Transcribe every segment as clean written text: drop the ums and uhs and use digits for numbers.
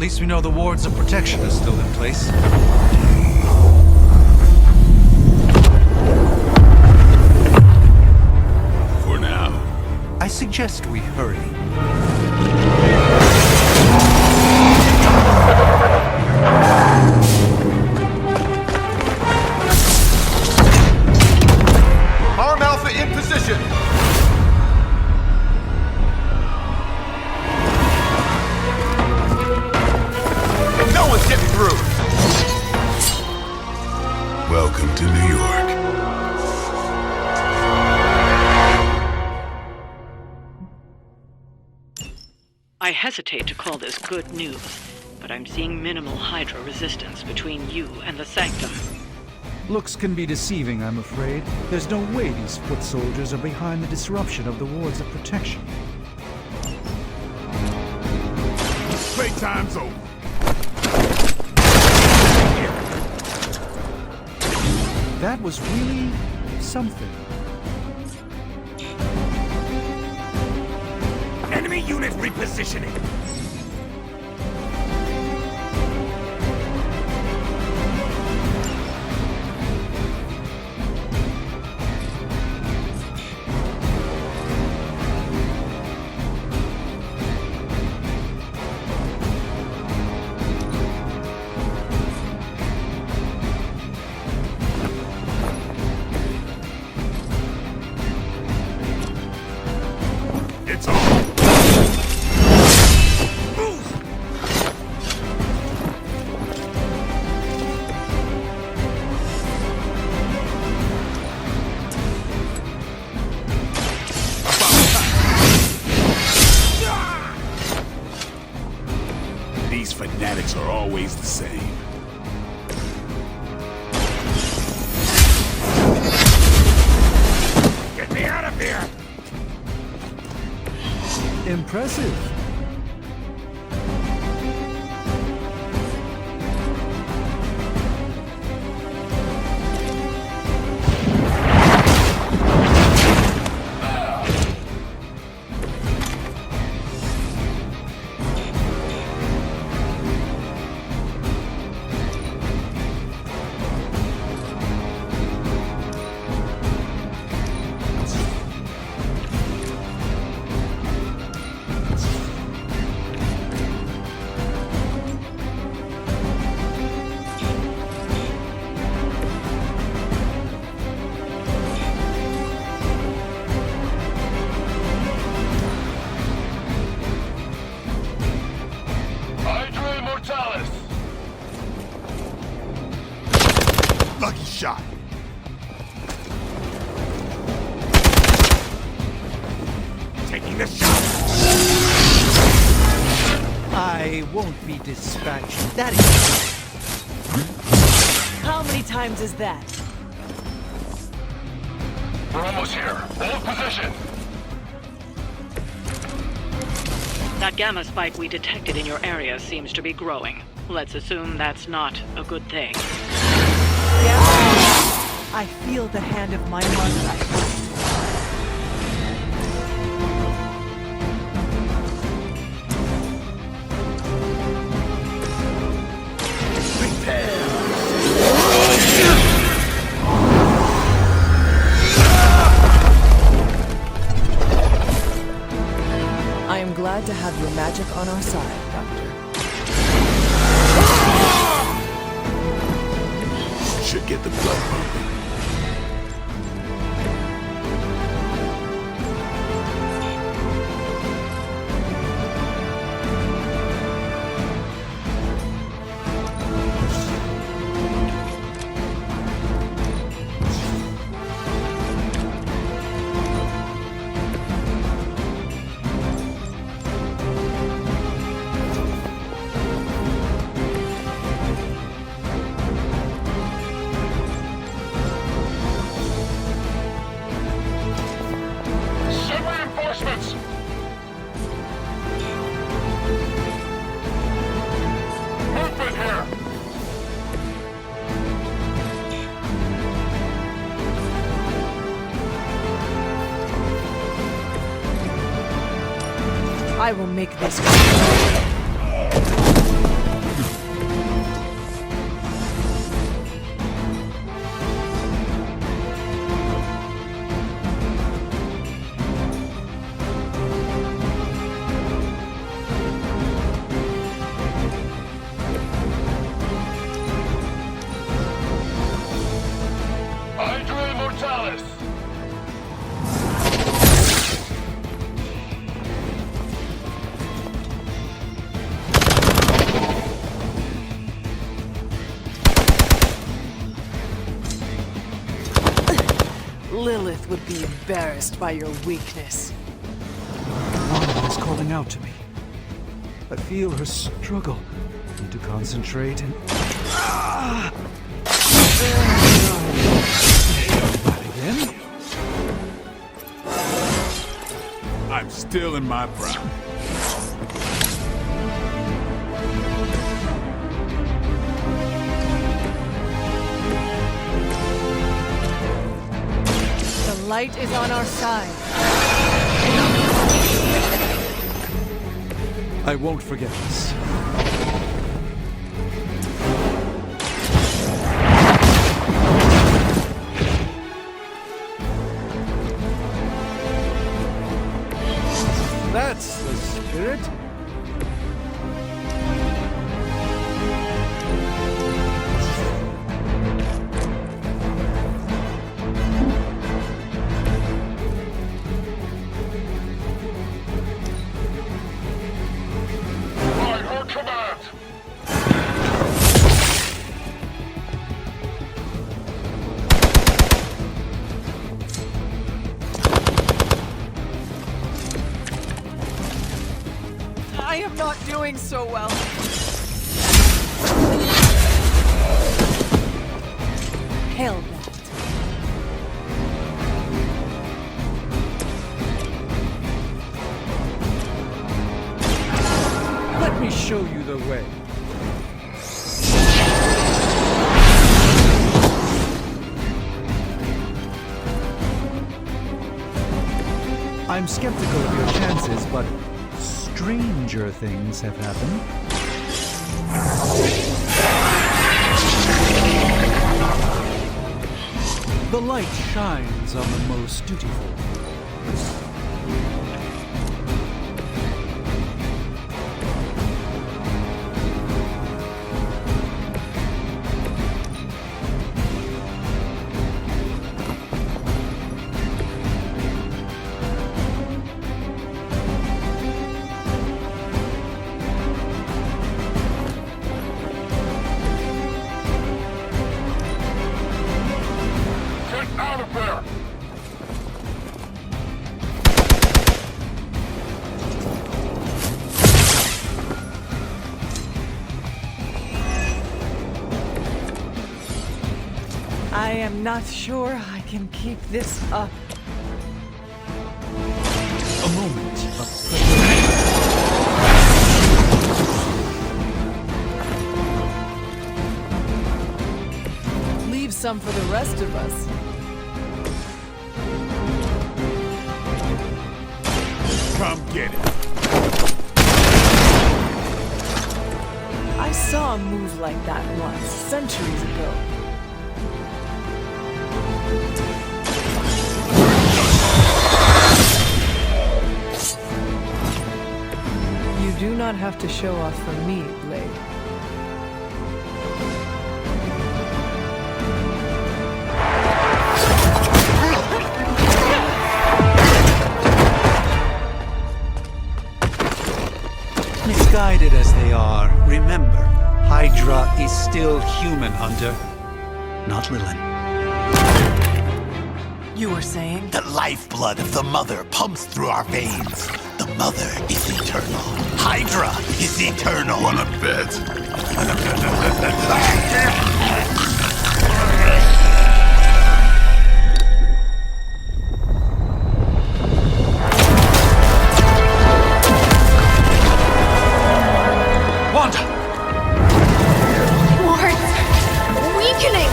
least we know the wards of protection are still in place. For now. I suggest we hurry. Arm Alpha in position! No one's getting through! Welcome to New York. I hesitate to call this good news, but I'm seeing minimal Hydra resistance between you and the Sanctum. Looks can be deceiving, I'm afraid. There's no way these foot soldiers are behind the disruption of the wards of protection. Playtime's over. That was really something. Enemy unit repositioning. It's on. These fanatics are always the same. Get me out of here! Impressive. Lucky shot. Taking the shot. I won't be dispatched. That is... How many times is that? We're almost here. Hold position! That gamma spike we detected in your area seems to be growing. Let's assume that's not a good thing. Yeah. I feel the hand of my mother. I am glad to have your magic on our side, Doctor. Should get the blood pumping. I will make this. Lilith would be embarrassed by your weakness. Wanda is calling out to me. I feel her struggle. Need to concentrate and... That again? I'm still in my prime. The light is on our side. I won't forget this. That's the spirit. By her command! I am not doing so well. Hell that. Let me show you the way. I'm skeptical of your chances, but stranger things have happened. The light shines on the most dutiful. Get out of there! I am not sure I can keep this up. A moment of preparation. Leave some for the rest of us. Come get it. I saw a move like that once, centuries ago. You do not have to show off for me, Blade. Misguided as they are, remember, Hydra is still human, Hunter. Not Lilith. You were saying? The lifeblood of the Mother pumps through our veins. The Mother is eternal. Hydra is eternal. Wanna bet? Wanda! Wards! Weakening!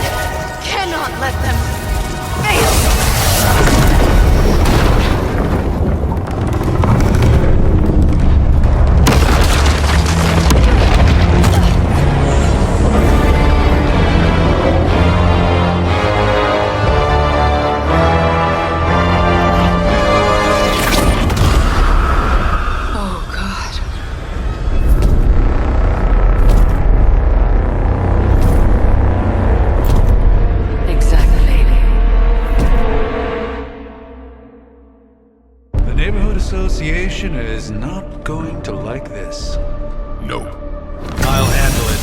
Cannot let them fail! Oh, God. Exactly. The Neighborhood Association is not going to like this. Nope. I'll handle it.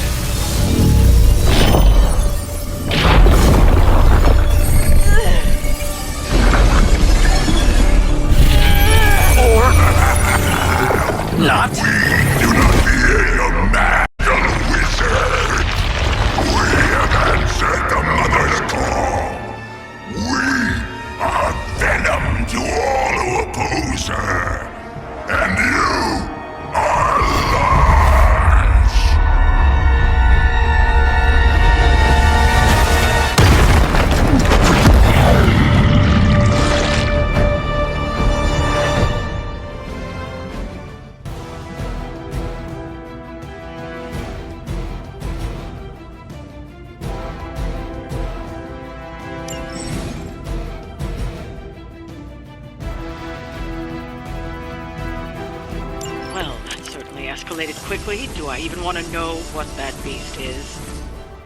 escalated quickly. Do I even want to know what that beast is?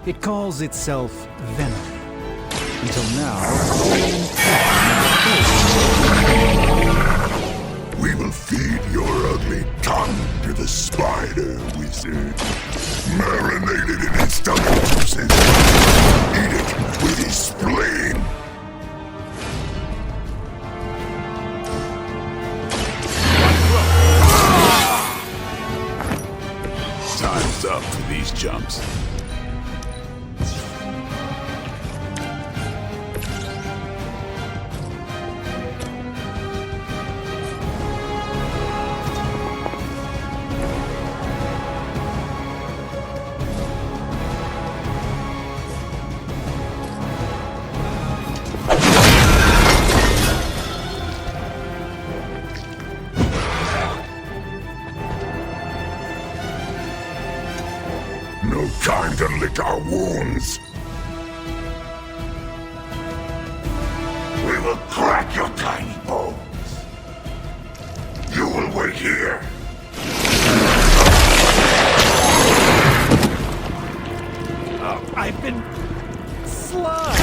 It calls itself Venom. Until now, We will feed your ugly tongue to the spider wizard. Marinated in his stomach juices. Eat it with his spleen. Time's up for these jumps. No time to lick our wounds. We will crack your tiny bones. You will wait here. I've been slimed.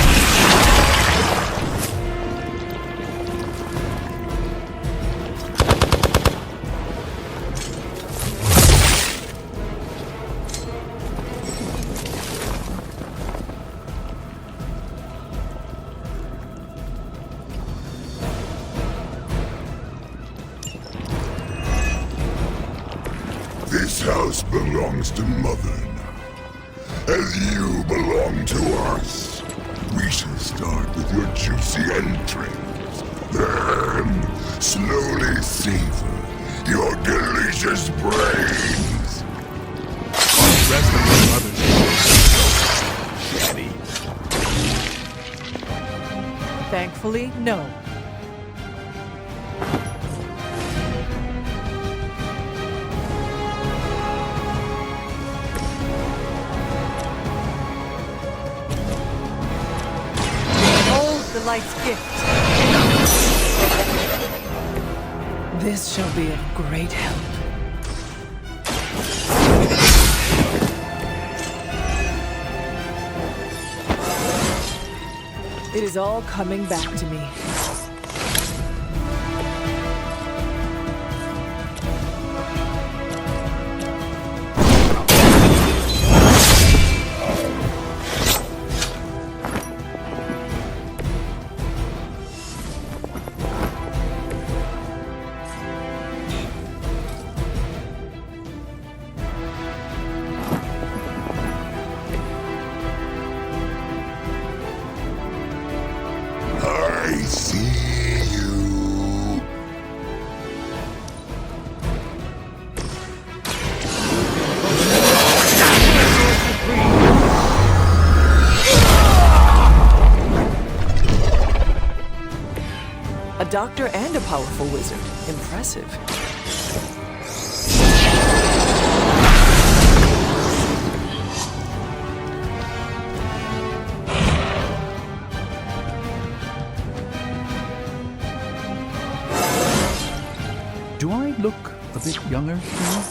This house belongs to Mother now, as you belong to us. We shall start with your juicy entrails, then slowly savor your delicious brains. The rest of your mother's Daddy. Thankfully, no. The light's gift. This shall be of great help. It is all coming back to me. I see you. A doctor and a powerful wizard. Impressive. Do I look a bit younger to you?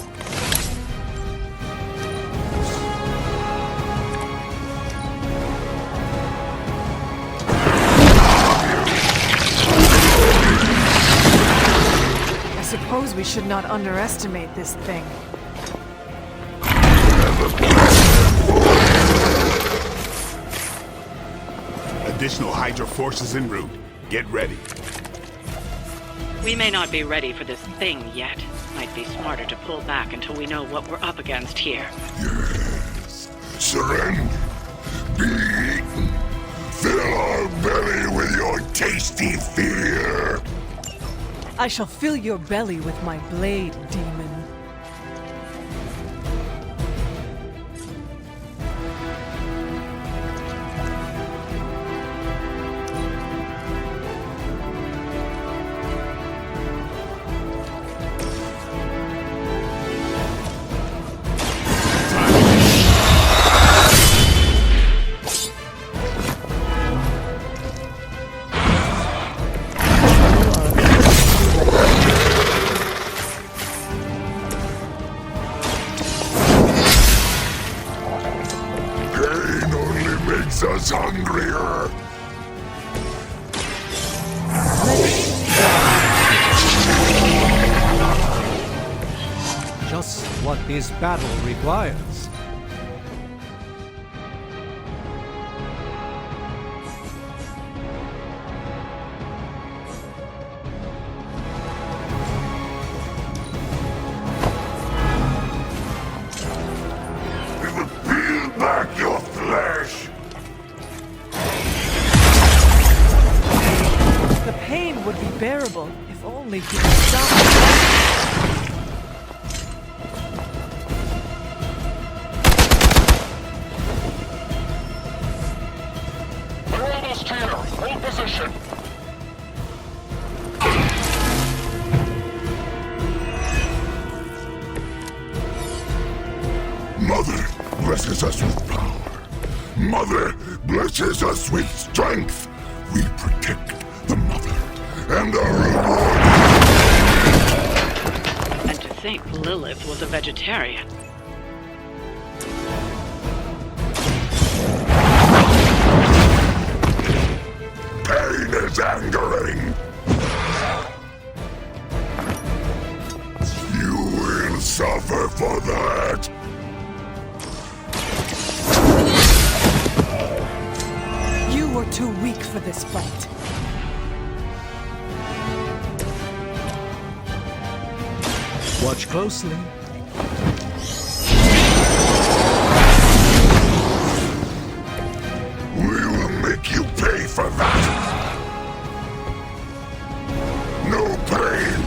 I suppose we should not underestimate this thing. Additional Hydra forces en route. Get ready. We may not be ready for this thing yet. Might be smarter to pull back until we know what we're up against here. Yes. Surrender. Be eaten. Fill our belly with your tasty fear. I shall fill your belly with my blade, demon. his battle requires. We will peel back your flesh! The pain would be bearable if only he could stop. We're almost here! Hold position! Mother blesses us with power. Mother blesses us with strength. We protect the mother and our reward. And to think Lilith was a vegetarian. Pain is angering. You will suffer for that. You were too weak for this fight. Watch closely. We will make you pay for that. No pain.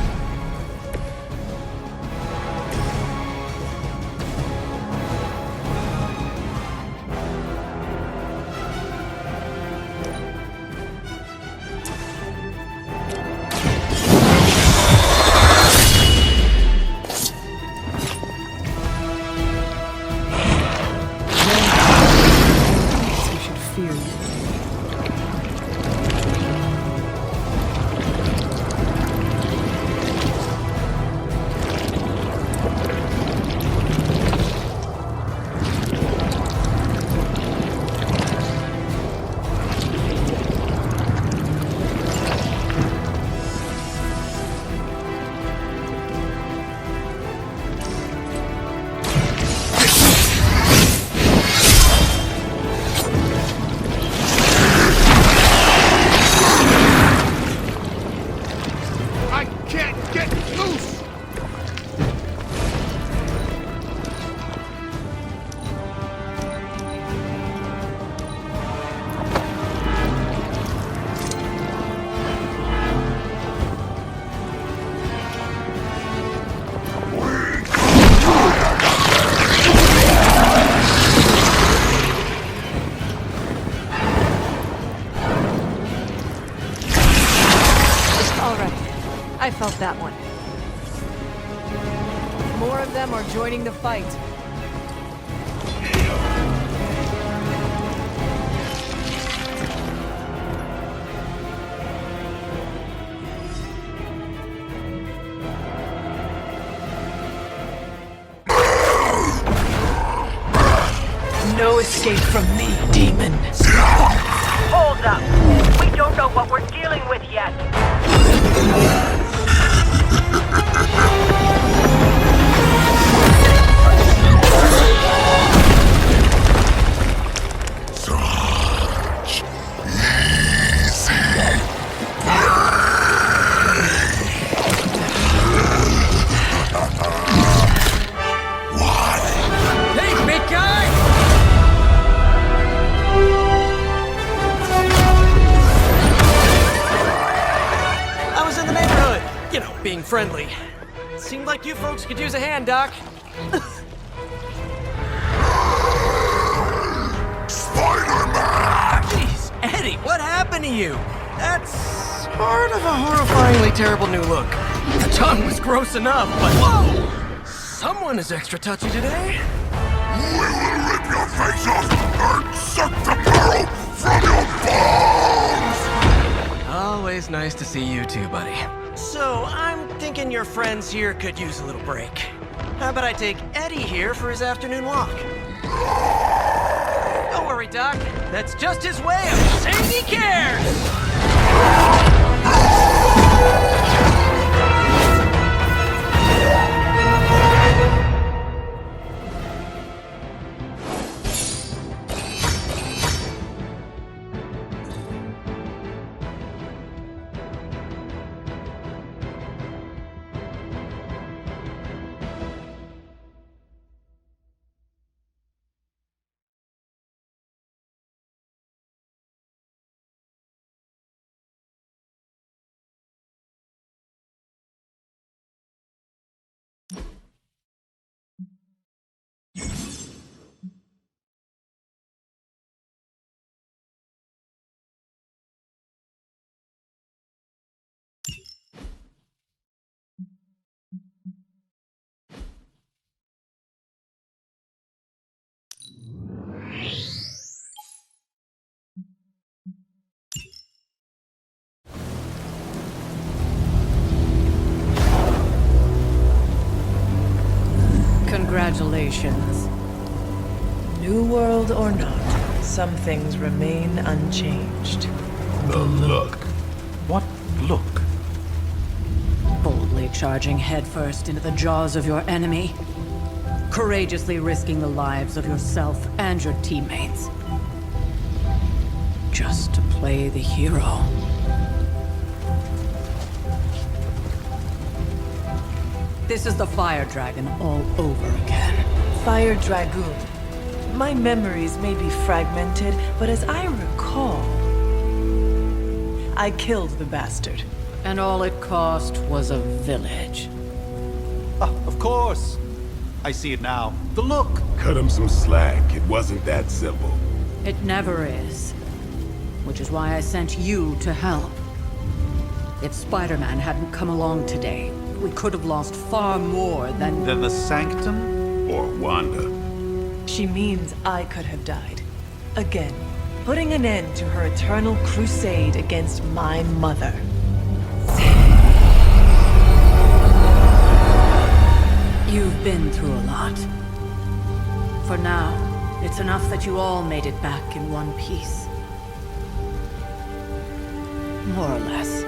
We should fear you. I can't get loose! All right. I felt that one. More of them are joining the fight. No escape from me, demon. Hold up! We don't know what we're dealing with yet! Such easy Why? Hey, big guy! I was in the neighborhood, you know, being friendly. Seemed like you folks could use a hand, Doc. Spider-Man! Jeez, Eddie, what happened to you? That's sort of a horrifyingly terrible new look. The tongue was gross enough, but whoa! Someone is extra touchy today. We will rip your face off and suck the marrow from your bones! Always nice to see you too, buddy. So, I'm thinking your friends here could use a little break. How about I take Eddie here for his afternoon walk? Don't worry, Doc. That's just his way of saying he cares! Congratulations. New world or not, some things remain unchanged. The look. What look? Boldly charging headfirst into the jaws of your enemy. Courageously risking the lives of yourself and your teammates. Just to play the hero. This is the Fire Dragon all over again. Fire Dragoon. My memories may be fragmented, but as I recall, I killed the bastard. And all it cost was a village. Ah, of course. I see it now. The look. Cut him some slack. It wasn't that simple. It never is. Which is why I sent you to help. If Spider-Man hadn't come along today, we could have lost far more than... Then the Sanctum? Or Wanda. She means I could have died. Again, putting an end to her eternal crusade against my mother. You've been through a lot. For now, it's enough that you all made it back in one piece. More or less.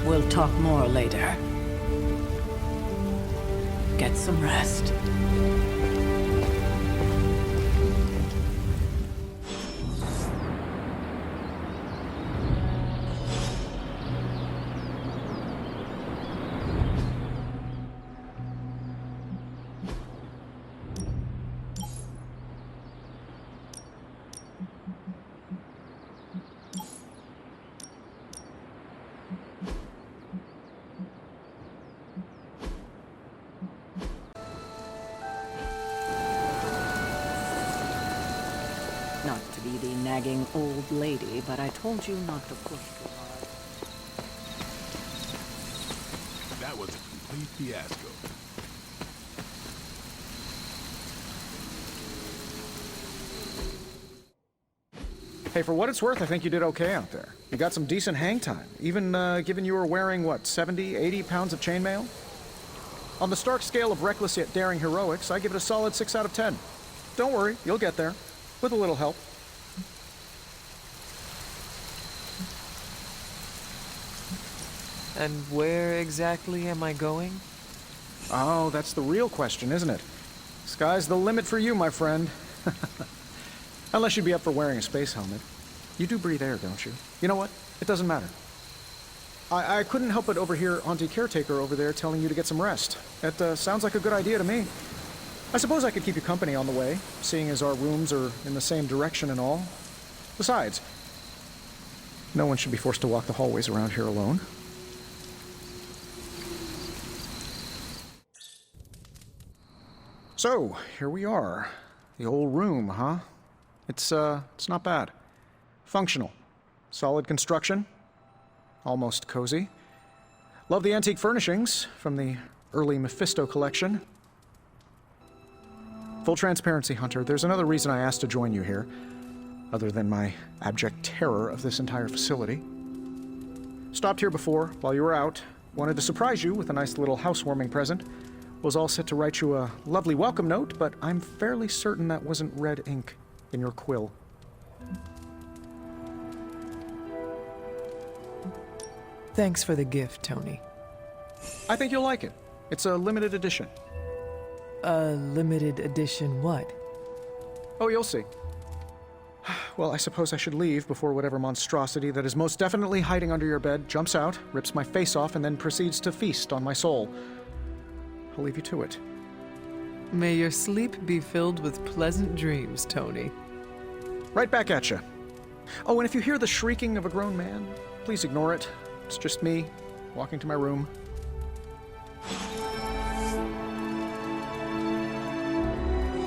We'll talk more later. Get some rest. Not to be the nagging old lady, but I told you not to push too hard. That was a complete fiasco. Hey, for what it's worth, I think you did okay out there. You got some decent hang time, even given you were wearing, what, 70, 80 pounds of chainmail? On the Stark scale of reckless yet daring heroics, I give it a solid 6 out of 10. Don't worry, you'll get there. With a little help. And where exactly am I going? Oh, that's the real question, isn't it? Sky's the limit for you, my friend. Unless you'd be up for wearing a space helmet. You do breathe air, don't you? You know what? It doesn't matter. I couldn't help but overhear Auntie Caretaker over there telling you to get some rest. That sounds like a good idea to me. I suppose I could keep you company on the way, seeing as our rooms are in the same direction and all. Besides, no one should be forced to walk the hallways around here alone. So, here we are. The old room, huh? It's not bad. Functional. Solid construction. Almost cozy. Love the antique furnishings from the early Mephisto collection. Full transparency, Hunter, there's another reason I asked to join you here, other than my abject terror of this entire facility. Stopped here before, while you were out. Wanted to surprise you with a nice little housewarming present. Was all set to write you a lovely welcome note, but I'm fairly certain that wasn't red ink in your quill. Thanks for the gift, Tony. I think you'll like it. It's a limited edition. A limited edition what? Oh, you'll see. Well, I suppose I should leave before whatever monstrosity that is most definitely hiding under your bed jumps out, rips my face off, and then proceeds to feast on my soul. I'll leave you to it. May your sleep be filled with pleasant dreams, Tony. Right back at you. Oh, and if you hear the shrieking of a grown man, please ignore it. It's just me, walking to my room.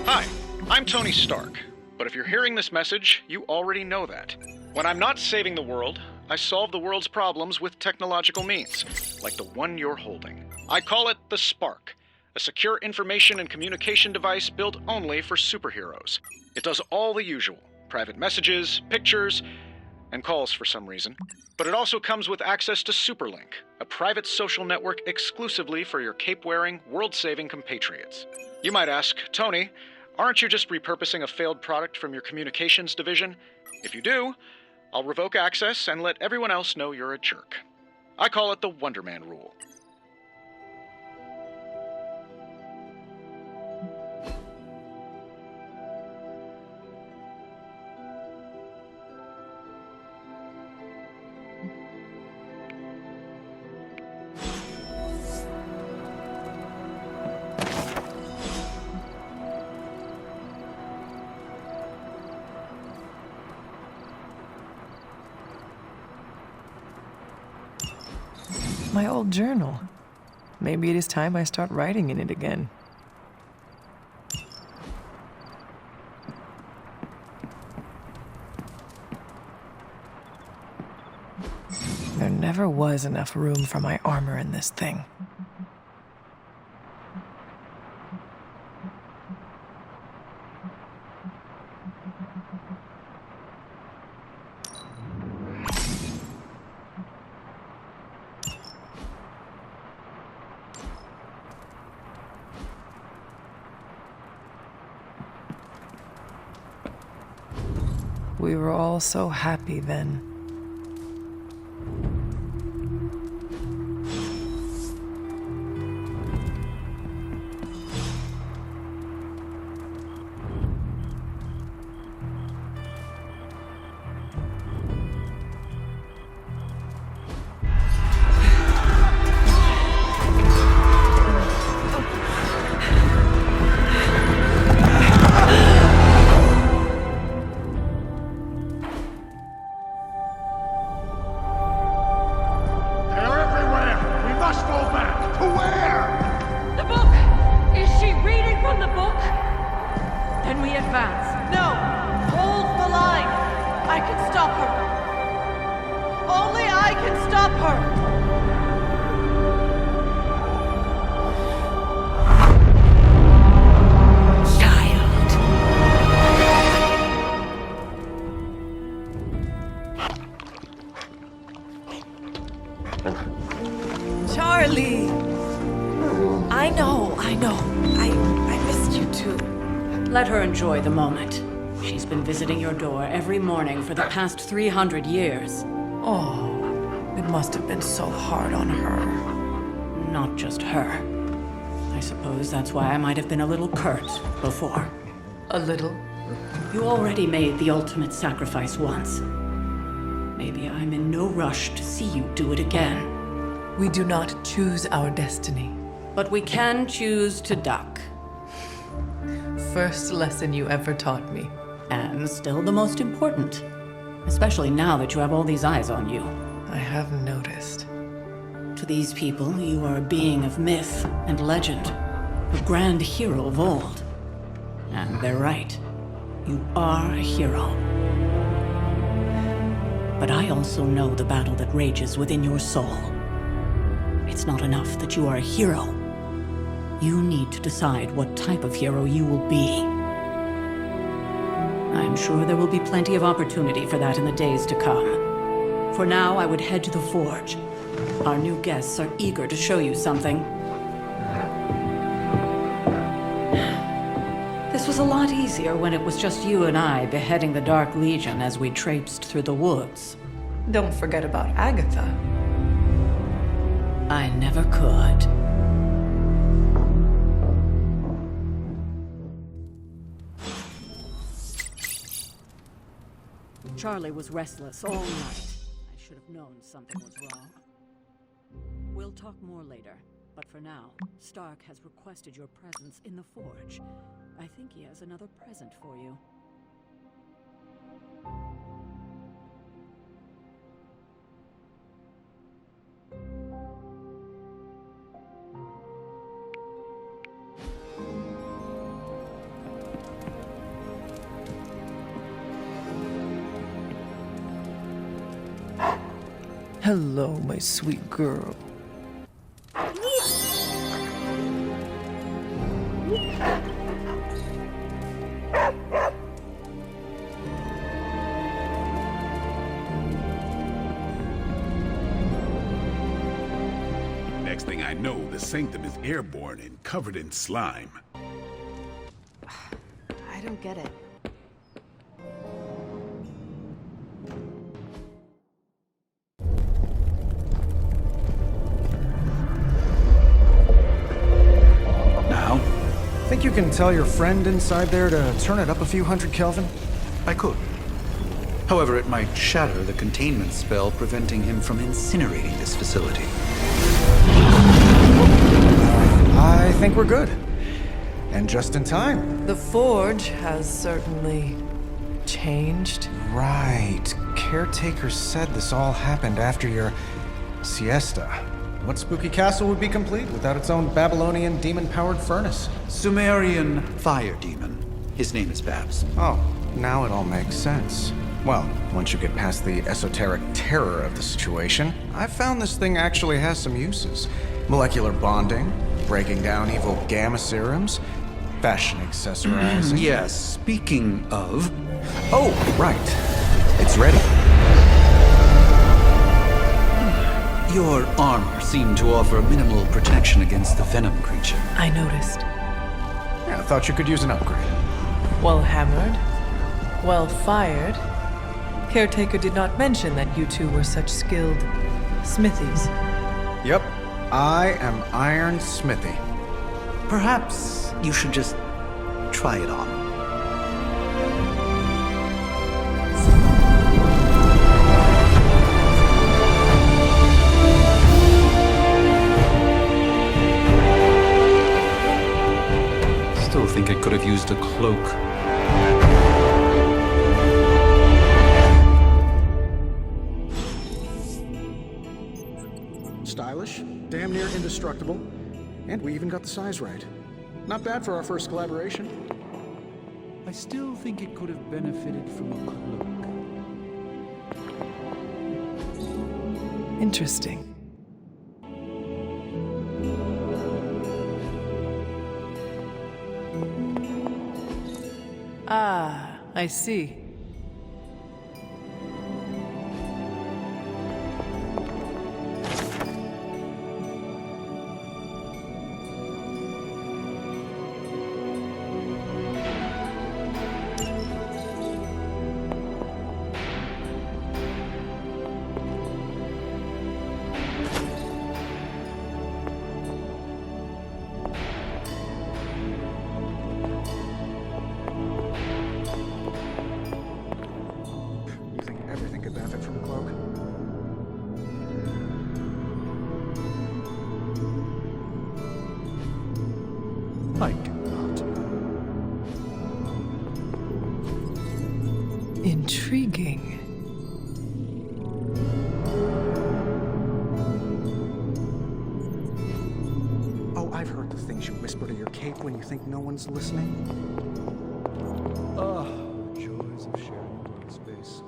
Hi, I'm Tony Stark. But if you're hearing this message, you already know that. When I'm not saving the world, I solve the world's problems with technological means, like the one you're holding. I call it the Spark, a secure information and communication device built only for superheroes. It does all the usual: private messages, pictures, and calls for some reason. But it also comes with access to Superlink, a private social network exclusively for your cape-wearing, world-saving compatriots. You might ask, Tony, aren't you just repurposing a failed product from your communications division? If you do, I'll revoke access and let everyone else know you're a jerk. I call it the Wonder Man rule. My old journal. Maybe it is time I start writing in it again. There never was enough room for my armor in this thing. We were all so happy then. Charlie! I know. I missed you too. Let her enjoy the moment. She's been visiting your door every morning for the past 300 years. Oh, it must have been so hard on her. Not just her. I suppose that's why I might have been a little curt before. A little? You already made the ultimate sacrifice once. Maybe I'm in no rush to see you do it again. We do not choose our destiny. But we can choose to duck. First lesson you ever taught me. And still the most important. Especially now that you have all these eyes on you. I have noticed. To these people, you are a being of myth and legend. A grand hero of old. And they're right. You are a hero. But I also know the battle that rages within your soul. It's not enough that you are a hero. You need to decide what type of hero you will be. I'm sure there will be plenty of opportunity for that in the days to come. For now, I would head to the forge. Our new guests are eager to show you something. This was a lot easier when it was just you and I beheading the Dark Legion as we traipsed through the woods. Don't forget about Agatha. I never could. Charlie was restless all night. I should have known something was wrong. We'll talk more later, but for now, Stark has requested your presence in the forge. I think he has another present for you. Hello, my sweet girl. I know, the sanctum is airborne and covered in slime. I don't get it. Now? Think you can tell your friend inside there to turn it up a few hundred Kelvin? I could. However, it might shatter the containment spell preventing him from incinerating this facility. I think we're good. And just in time. The Forge has certainly changed. Right. Caretaker said this all happened after your siesta. What spooky castle would be complete without its own Babylonian demon-powered furnace? Sumerian fire demon. His name is Babs. Oh, now it all makes sense. Well, once you get past the esoteric terror of the situation, I've found this thing actually has some uses. Molecular bonding, breaking down evil gamma serums, fashion accessorizing. Yes, speaking of... Oh, right. It's ready. Your armor seemed to offer minimal protection against the Venom creature. I noticed. Yeah, I thought you could use an upgrade. Well hammered, well fired. Caretaker did not mention that you two were such skilled smithies. Yep, I am Iron Smithy. Perhaps you should just try it on. Still think I could have used a cloak. Stylish, damn near indestructible, and we even got the size right. Not bad for our first collaboration. I still think it could have benefited from a cloak. Interesting. Ah, I see. You think everything could benefit from a cloak? I do not. Intriguing. Oh, I've heard the things you whisper to your cape when you think no one's listening. Ah, joys of sharing world space.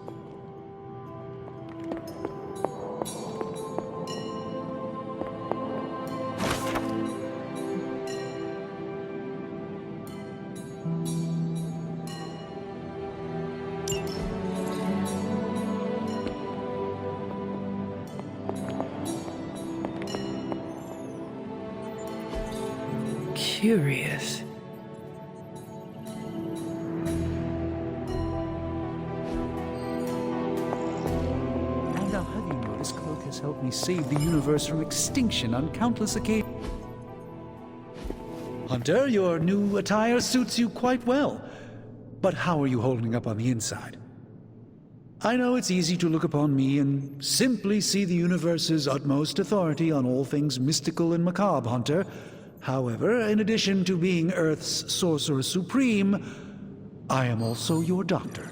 Curious. And now, have you noticed this cloak has helped me save the universe from extinction on countless occasions? Hunter, your new attire suits you quite well. But how are you holding up on the inside? I know it's easy to look upon me and simply see the universe's utmost authority on all things mystical and macabre, Hunter. However, in addition to being Earth's sorcerer supreme, I am also your doctor.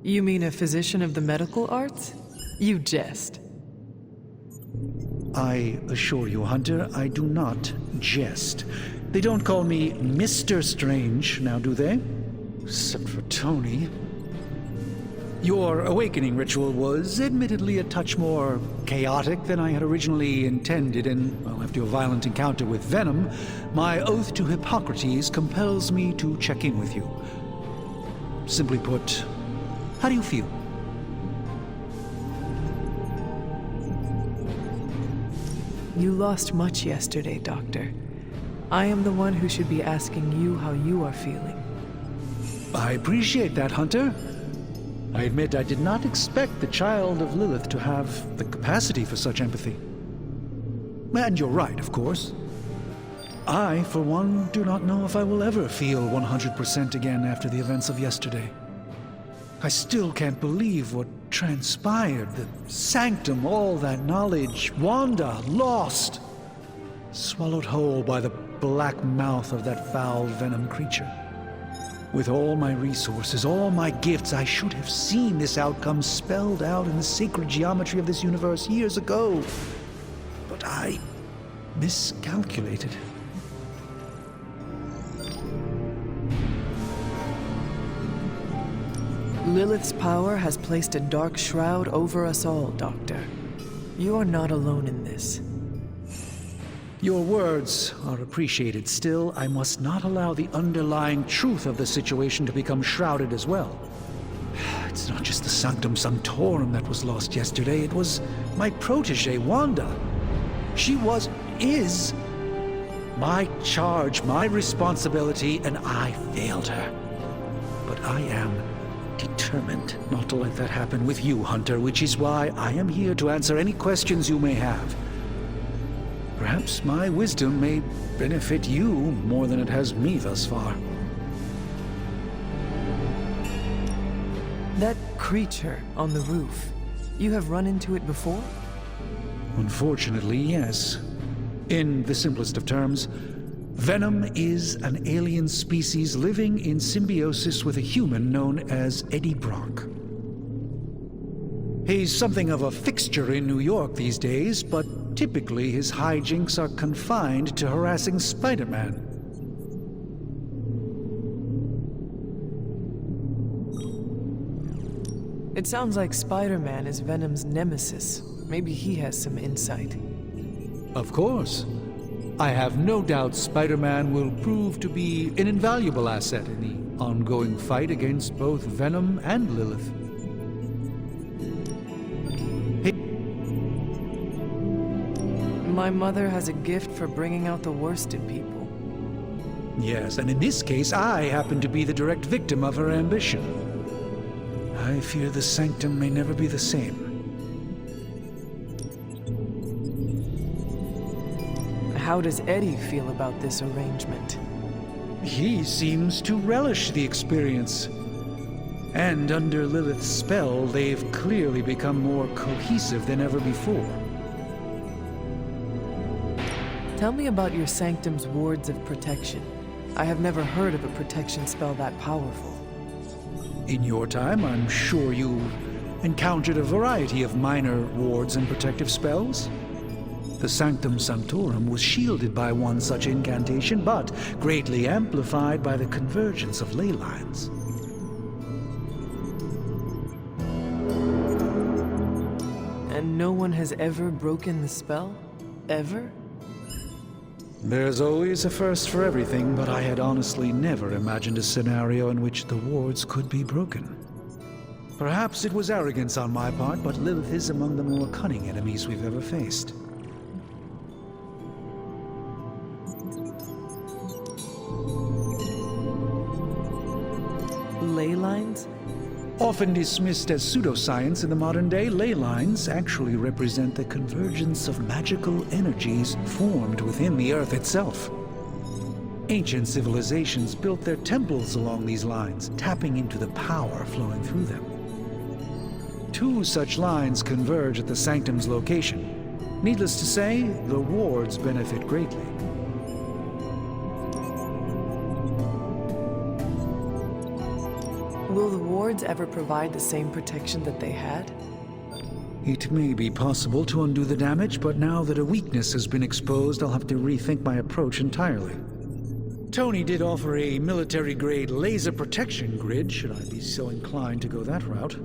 You mean a physician of the medical arts? You jest. I assure you, Hunter, I do not jest. They don't call me Mr. Strange, now do they? Except for Tony. Your awakening ritual was admittedly a touch more chaotic than I had originally intended, and, well, after your violent encounter with Venom, my oath to Hippocrates compels me to check in with you. Simply put, how do you feel? You lost much yesterday, Doctor. I am the one who should be asking you how you are feeling. I appreciate that, Hunter. I admit I did not expect the child of Lilith to have the capacity for such empathy. And you're right, of course. I, for one, do not know if I will ever feel 100% again after the events of yesterday. I still can't believe what transpired. The sanctum, all that knowledge, Wanda, lost. Swallowed whole by the black mouth of that foul Venom creature. With all my resources, all my gifts, I should have seen this outcome spelled out in the sacred geometry of this universe years ago. But I miscalculated. Lilith's power has placed a dark shroud over us all, Doctor. You are not alone in this. Your words are appreciated. Still, I must not allow the underlying truth of the situation to become shrouded as well. It's not just the Sanctum Sanctorum that was lost yesterday. It was my protege, Wanda. She is my charge, my responsibility, and I failed her. But I am determined not to let that happen with you, Hunter, which is why I am here to answer any questions you may have. Perhaps my wisdom may benefit you more than it has me thus far. That creature on the roof, you have run into it before? Unfortunately, yes. In the simplest of terms, Venom is an alien species living in symbiosis with a human known as Eddie Brock. He's something of a fixture in New York these days, but typically his hijinks are confined to harassing Spider-Man. It sounds like Spider-Man is Venom's nemesis. Maybe he has some insight. Of course. I have no doubt Spider-Man will prove to be an invaluable asset in the ongoing fight against both Venom and Lilith. My mother has a gift for bringing out the worst in people. Yes, and in this case, I happen to be the direct victim of her ambition. I fear the Sanctum may never be the same. How does Eddie feel about this arrangement? He seems to relish the experience. And under Lilith's spell, they've clearly become more cohesive than ever before. Tell me about your Sanctum's wards of protection. I have never heard of a protection spell that powerful. In your time, I'm sure you encountered a variety of minor wards and protective spells. The Sanctum Sanctorum was shielded by one such incantation, but greatly amplified by the convergence of ley lines. And no one has ever broken the spell? Ever? There's always a first for everything, but I had honestly never imagined a scenario in which the wards could be broken. Perhaps it was arrogance on my part, but Lilith is among the more cunning enemies we've ever faced. Ley lines? Often dismissed as pseudoscience in the modern day, ley lines actually represent the convergence of magical energies formed within the Earth itself. Ancient civilizations built their temples along these lines, tapping into the power flowing through them. 2 such lines converge at the Sanctum's location. Needless to say, the wards benefit greatly. Will the wards ever provide the same protection that they had? It may be possible to undo the damage, but now that a weakness has been exposed, I'll have to rethink my approach entirely. Tony did offer a military-grade laser protection grid, should I be so inclined to go that route.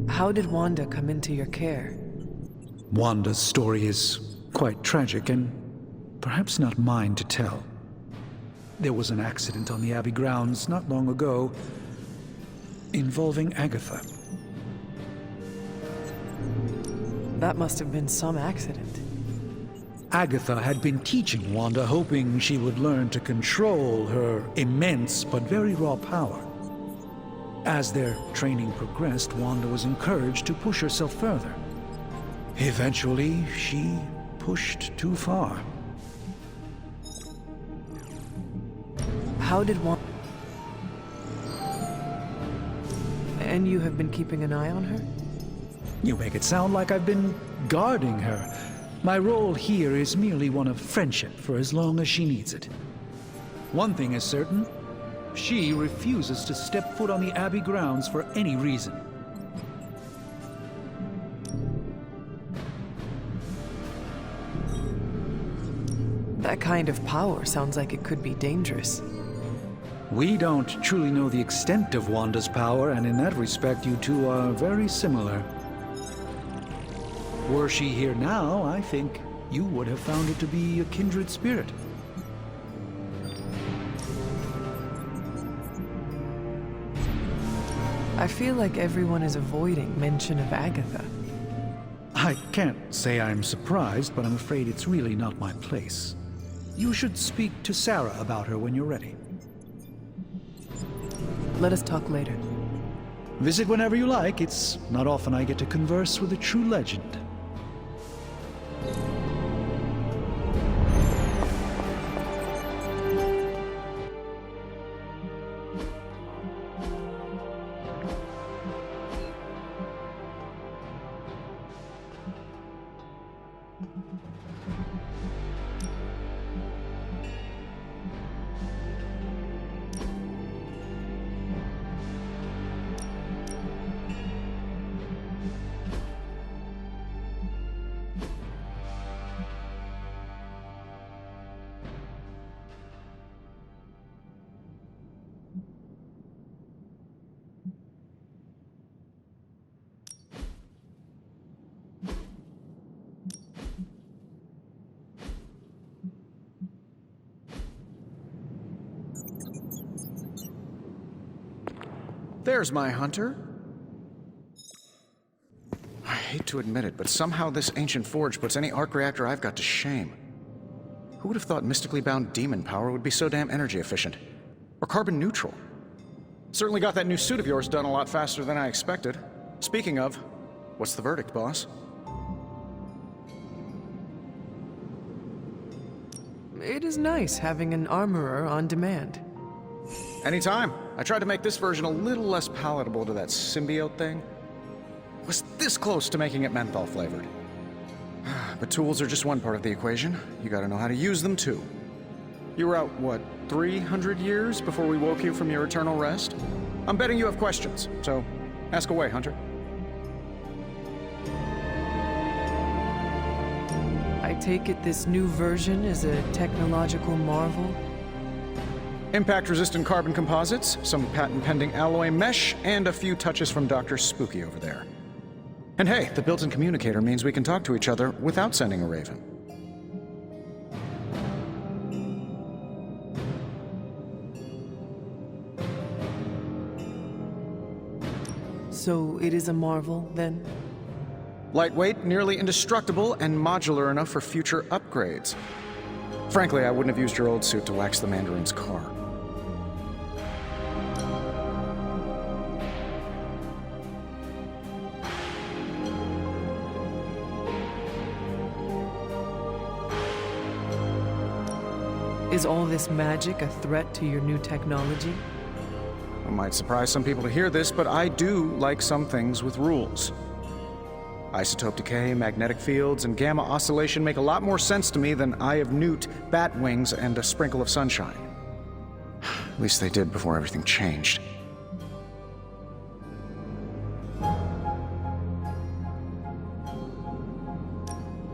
How did Wanda come into your care? Wanda's story is quite tragic, and perhaps not mine to tell. There was an accident on the Abbey grounds not long ago involving Agatha. That must have been some accident. Agatha had been teaching Wanda, hoping she would learn to control her immense but very raw power. As their training progressed, Wanda was encouraged to push herself further. Eventually, she pushed too far. How did Wanda... And you have been keeping an eye on her? You make it sound like I've been guarding her. My role here is merely one of friendship for as long as she needs it. One thing is certain, she refuses to step foot on the Abbey grounds for any reason. That kind of power sounds like it could be dangerous. We don't truly know the extent of Wanda's power, and in that respect, you two are very similar. Were she here now, I think you would have found it to be a kindred spirit. I feel like everyone is avoiding mention of Agatha. I can't say I'm surprised, but I'm afraid it's really not my place. You should speak to Sarah about her when you're ready. Let us talk later. Visit whenever you like. It's not often I get to converse with a true legend. There's my hunter. I hate to admit it, but somehow this ancient forge puts any arc reactor I've got to shame. Who would have thought mystically bound demon power would be so damn energy efficient? Or carbon neutral? Certainly got that new suit of yours done a lot faster than I expected. Speaking of, what's the verdict, boss? It is nice having an armorer on demand. Anytime. I tried to make this version a little less palatable to that symbiote thing. Was this close to making it menthol flavored. But tools are just one part of the equation. You gotta know how to use them too. You were out, what, 300 years before we woke you from your eternal rest? I'm betting you have questions, so ask away, Hunter. I take it this new version is a technological marvel? Impact-resistant carbon composites, some patent-pending alloy mesh, and a few touches from Dr. Spooky over there. And hey, the built-in communicator means we can talk to each other without sending a raven. So it is a marvel, then? Lightweight, nearly indestructible, and modular enough for future upgrades. Frankly, I wouldn't have used your old suit to wax the Mandarin's car. Is all this magic a threat to your new technology? It might surprise some people to hear this, but I do like some things with rules. Isotope decay, magnetic fields, and gamma oscillation make a lot more sense to me than Eye of Newt, bat wings, and a sprinkle of sunshine. At least they did before everything changed.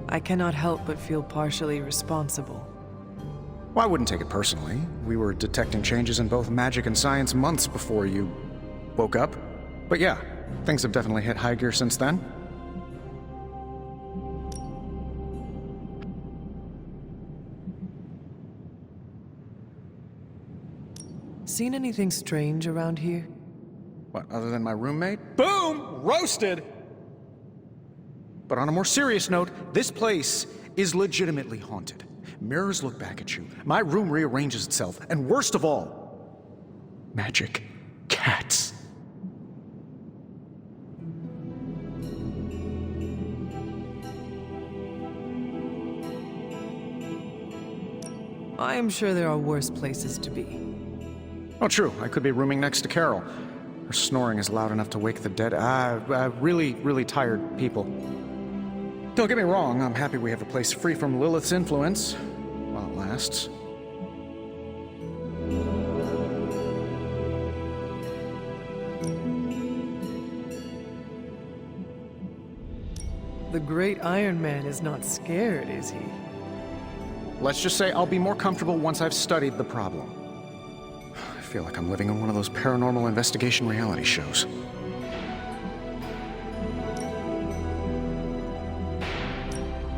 I cannot help but feel partially responsible. Well, I wouldn't take it personally. We were detecting changes in both magic and science months before you woke up. But yeah, things have definitely hit high gear since then. Seen anything strange around here? What, other than my roommate? Boom! Roasted! But on a more serious note, this place is legitimately haunted. Mirrors look back at you, my room rearranges itself, and worst of all, magic cats. I am sure there are worse places to be. Oh, true. I could be rooming next to Carol. Her snoring is loud enough to wake the dead. Really tired people. Don't get me wrong, I'm happy we have a place free from Lilith's influence. While it lasts. The Great Iron Man is not scared, is he? Let's just say I'll be more comfortable once I've studied the problem. I feel like I'm living in one of those paranormal investigation reality shows.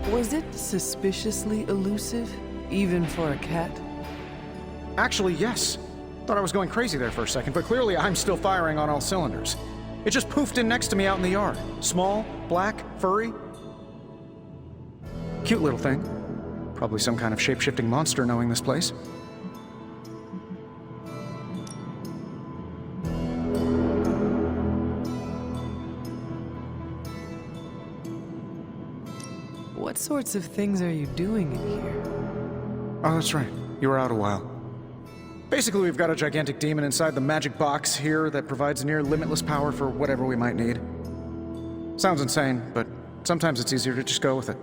Was it suspiciously elusive, even for a cat? Actually, yes. Thought I was going crazy there for a second, but clearly I'm still firing on all cylinders. It just poofed in next to me out in the yard. Small, black, furry. Cute little thing. Probably some kind of shape-shifting monster knowing this place. What sorts of things are you doing in here? Oh, that's right. You were out a while. Basically, we've got a gigantic demon inside the magic box here that provides near limitless power for whatever we might need. Sounds insane, but sometimes it's easier to just go with it.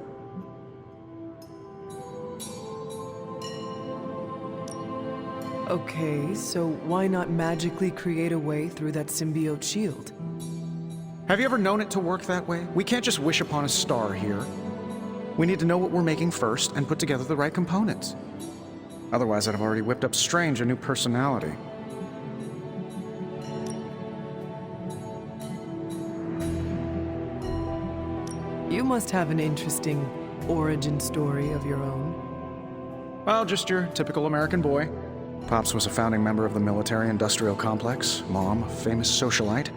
Okay, so why not magically create a way through that symbiote shield? Have you ever known it to work that way? We can't just wish upon a star here. We need to know what we're making first and put together the right components. Otherwise, I'd have already whipped up Strange a new personality. You must have an interesting origin story of your own. Well, just your typical American boy. Pops was a founding member of the military-industrial complex. Mom, a famous socialite.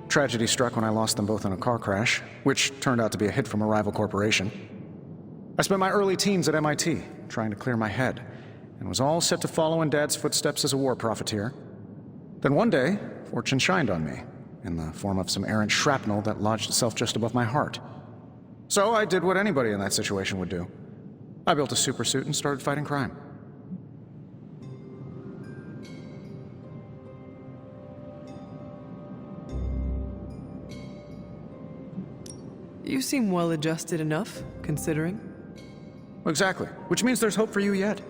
Tragedy struck when I lost them both in a car crash, which turned out to be a hit from a rival corporation. I spent my early teens at MIT, trying to clear my head, and was all set to follow in Dad's footsteps as a war profiteer. Then one day, fortune shined on me, in the form of some errant shrapnel that lodged itself just above my heart. So I did what anybody in that situation would do. I built a supersuit and started fighting crime. You seem well-adjusted enough, considering. Exactly, which means there's hope for you yet.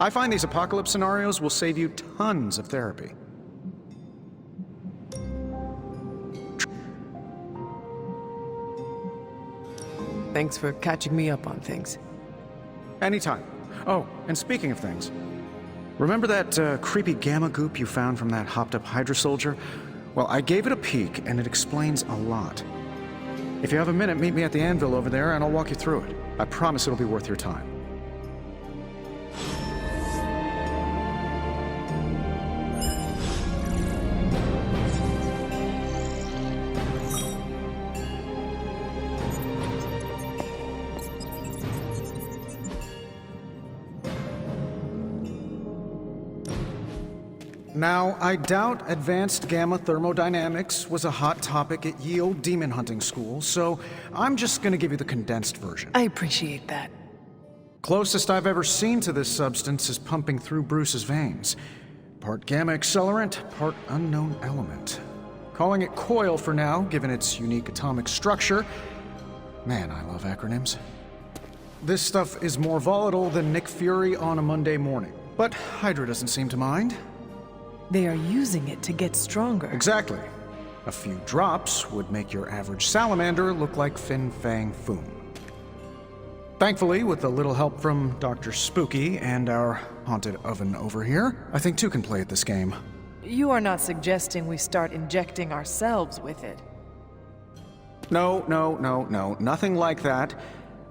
I find these apocalypse scenarios will save you tons of therapy. Thanks for catching me up on things. Anytime. Oh, and speaking of things, remember that creepy gamma goop you found from that hopped-up Hydra soldier? Well, I gave it a peek, and it explains a lot. If you have a minute, meet me at the anvil over there, and I'll walk you through it. I promise it'll be worth your time. Now, I doubt advanced gamma thermodynamics was a hot topic at Ye Olde Demon Hunting School, so I'm just gonna give you the condensed version. I appreciate that. Closest I've ever seen to this substance is pumping through Bruce's veins. Part gamma accelerant, part unknown element. Calling it coil for now, given its unique atomic structure. Man, I love acronyms. This stuff is more volatile than Nick Fury on a Monday morning, but Hydra doesn't seem to mind. They are using it to get stronger. Exactly. A few drops would make your average salamander look like Fin Fang Foom. Thankfully, with a little help from Dr. Spooky and our haunted oven over here, I think two can play at this game. You are not suggesting we start injecting ourselves with it. No, nothing like that.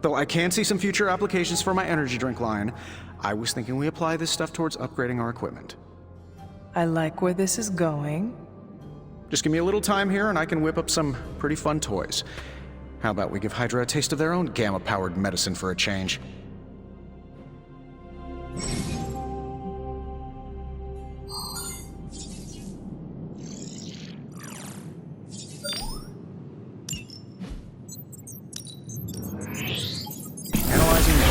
Though I can see some future applications for my energy drink line. I was thinking we apply this stuff towards upgrading our equipment. I like where this is going. Just give me a little time here and I can whip up some pretty fun toys. How about we give Hydra a taste of their own gamma-powered medicine for a change? Analyzing it.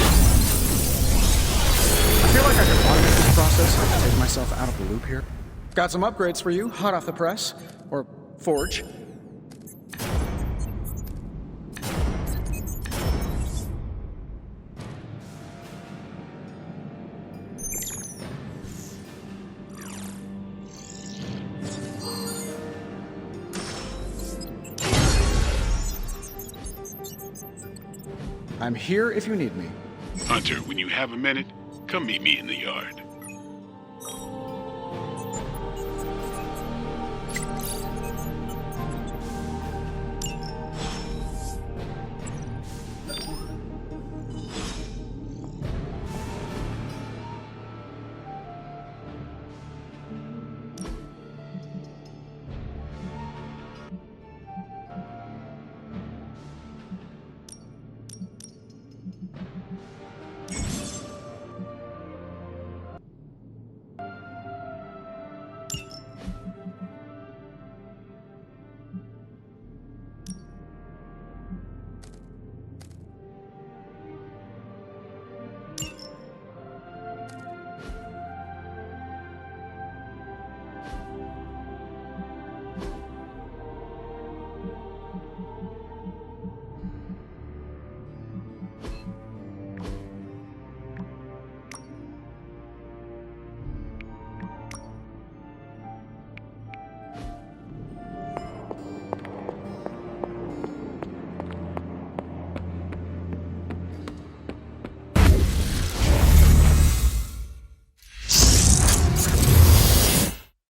I feel like I could automate this process so I can take myself out of the loop here. Got some upgrades for you, hot off the press. Or forge. I'm here if you need me. Hunter, when you have a minute, come meet me in the yard.